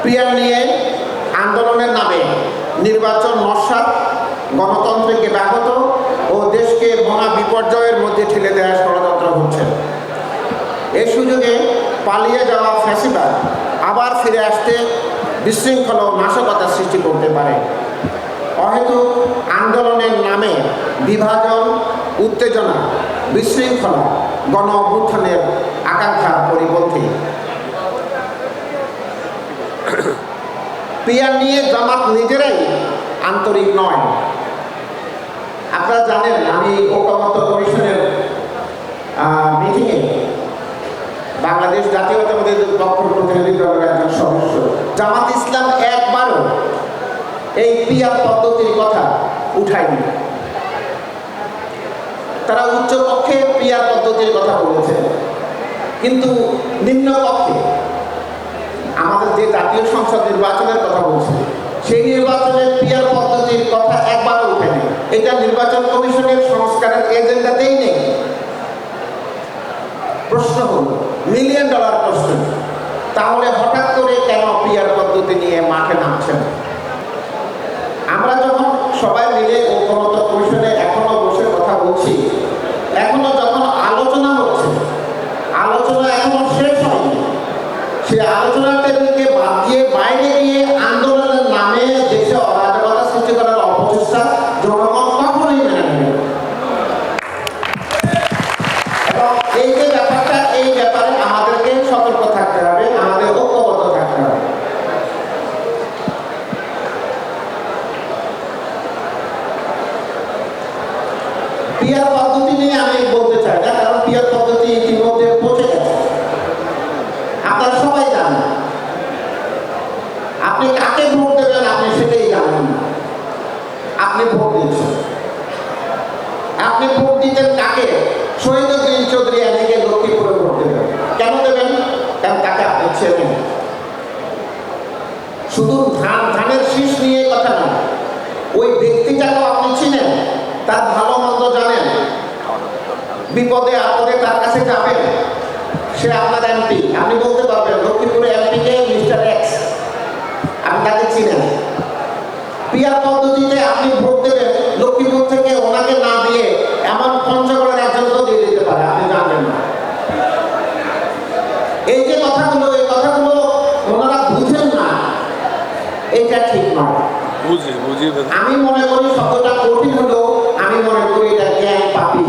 Peer নিয়ে আন্দোলনের নামে নির্বাচন নস্যাৎ, গণতন্ত্রকে ব্যাহত ও দেশকে মহা বিপর্যয়ের মধ্যে ঠেলে দেওয়ার ষড়যন্ত্র হচ্ছে। এই সুযোগে পালিয়ে যাওয়া ফ্যাসিবাদ আবার ফিরে আসতে বিশৃঙ্খলা ও নাশকতার সৃষ্টি করতে পারে। অহেতুক আন্দোলনের নামে বিভাজন, উত্তেজনা, বিশৃঙ্খলা গণ অভ্যুত্থানের আকাঙ্ক্ষার পরিপন্থী। পিয়ার নিয়ে জামাত নিজেরাই আন্তরিক নয়। আপনারা জানেন, আমি ঐক্যমত্য কমিশনের মিটিংয়ে বাংলাদেশ জাতীয়তাবাদী দলের প্রতিনিধি দলের একজন সদস্য, জামাত ইসলাম একবারও এই পিয়ার পদ্ধতির কথা উঠায়নি। তারা উচ্চ পক্ষে পিয়ার পদ্ধতির কথা বলেছে, কিন্তু নিম্ন পক্ষে আমাদের যে জাতীয় সংসদ নির্বাচনের কথা বলছে, সেই নির্বাচনের পিয়ার পদ্ধতির কথা একবারও উঠেনি। এটা নির্বাচন কমিশনের সংস্কারের এজেন্ডাতেই নেই। প্রশ্ন হল, $1,000,000 প্রশ্ন, তাহলে হঠাৎ করে কেন পিয়ার পদ্ধতি নিয়ে মাঠে নামছেন? আমরা যখন সবাই মিলে ঐক্যমত্য কমিশনে এখনো বসে কথা বলছি, এখনো যখন আলোচনা হচ্ছে, আলোচনা এখনো শেষ হয়নি, সেই আলোচনার টেবিলকে বাদ দিয়ে বাইরে গিয়ে আন্দোলনের নামে দেশে অরাজকতা সৃষ্টি করার অপচেষ্টা জনগণ কখনোই মেনে নেবে। এবং এই যে ব্যাপারটা, এই ব্যাপারে আমাদেরকে সতর্ক থাকতে হবে, আমাদের ঐক্যবদ্ধ থাকতে হবে। পিয়ার পদ্ধতি নিয়ে আমি বলতে চাই না, কারণ পিয়ার পদ্ধতি ইতিমধ্যে পৌঁছে গেছে। আপনারা সবাই জানেন, আপনি কাকে ভোট দেবেন আপনি সেটাই জানেন না। আপনি ভোট দিচ্ছেন, আপনি ভোট দিতেন কাকে? শহীদুদ্দিন চৌধুরী আলীকে লক্ষ্মীপুরে ভোট দেবেন। কেন দেবেন? কারণ তাকে আপনি চেনেন। শুধু ধানের শীষ নিয়ে কথা না, ওই ব্যক্তিটাকেও আপনি চিনেন, তার ভালো মন্দ জানেন, বিপদে আপদে তার কাছে যাবেন। সে আপনার এমপি, আপনি বলতে পারবেন লক্ষ্মীপুরে এমপিকে মিস্টার এক্স, আপনি তাকে চিনেন। পিয়ার পদ্ধতিতে আপনি ভোট দেবেন, লক্ষ্মীপুর থেকে ওনাকে না দিয়ে এমন পঞ্চগড়ের একজনকেও দিয়ে দিতে পারে, আপনি জানবেন না। এই যে কথাগুলো, এই কথাগুলো ওনারা বুঝেন না, এটা ঠিক নয়। আমি মনে করি শব্দটা কঠিন হলেও আমি মনে করি এটা জ্ঞান পাপি,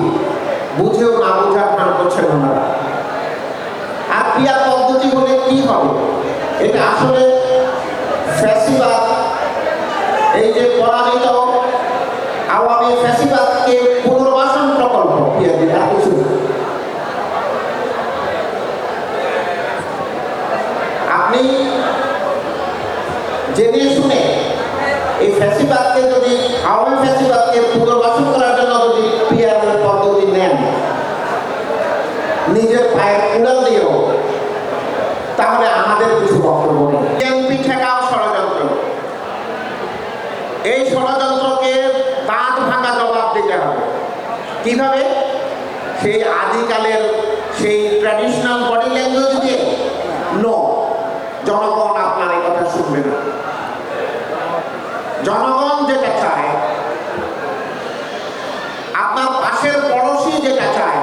বুঝেও না বোঝার ভান করছেন ওনারা। আর পিয়ার পদ্ধতি বলে কি হবে? এটা আসলে ফ্যাসিবাদ, এই যে পরাজিত আওয়ামী ফ্যাসিবাদকে পুনর্বাসন প্রকল্প পিয়ার দিয়ে আর কিছু। আপনি জেনে শুনে এই ফ্যাসিবাদকে, যদি আওয়ামী ফ্যাসিবাদকে পুনর্বাসন করার জন্য যদি পিয়ারের পদ্ধতি নেন, নিজের পায়ের উড়াল দিয়েও, তাহলে আমাদের কিছু বক্তব্য নেই। বিএনপি ঠেকাও ষড়যন্ত্র, এই ষড়যন্ত্রকে দাঁত ভাঙা জবাব দিতে হবে। কিভাবে? সেই আদিকালের সেই ট্র্যাডিশনাল বডি ল্যাঙ্গুয়েজ দিয়ে নো, জনগণ আপনার এই কথা শুনবে না। জনগণ যেটা চায়, আপনার পাশের পড়োশি যেটা চায়,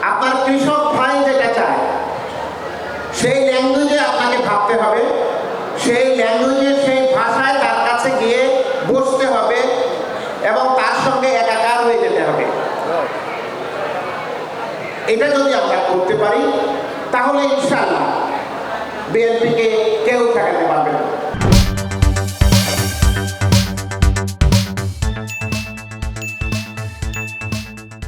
আপনার কৃষক ভাই যেটা চায়, সেই ল্যাঙ্গুয়েজে আপনাকে ভাবতে হবে, সেই ল্যাঙ্গুয়েজে, সেই ভাষায় তার কাছে গিয়ে বসতে হবে এবং তার সঙ্গে একাকার হয়ে যেতে হবে। এটা যদি আমরা করতে পারি, তাহলে ইনশাআল্লাহ বিএনপিকে কেউ ঠেকাতে পারবে না।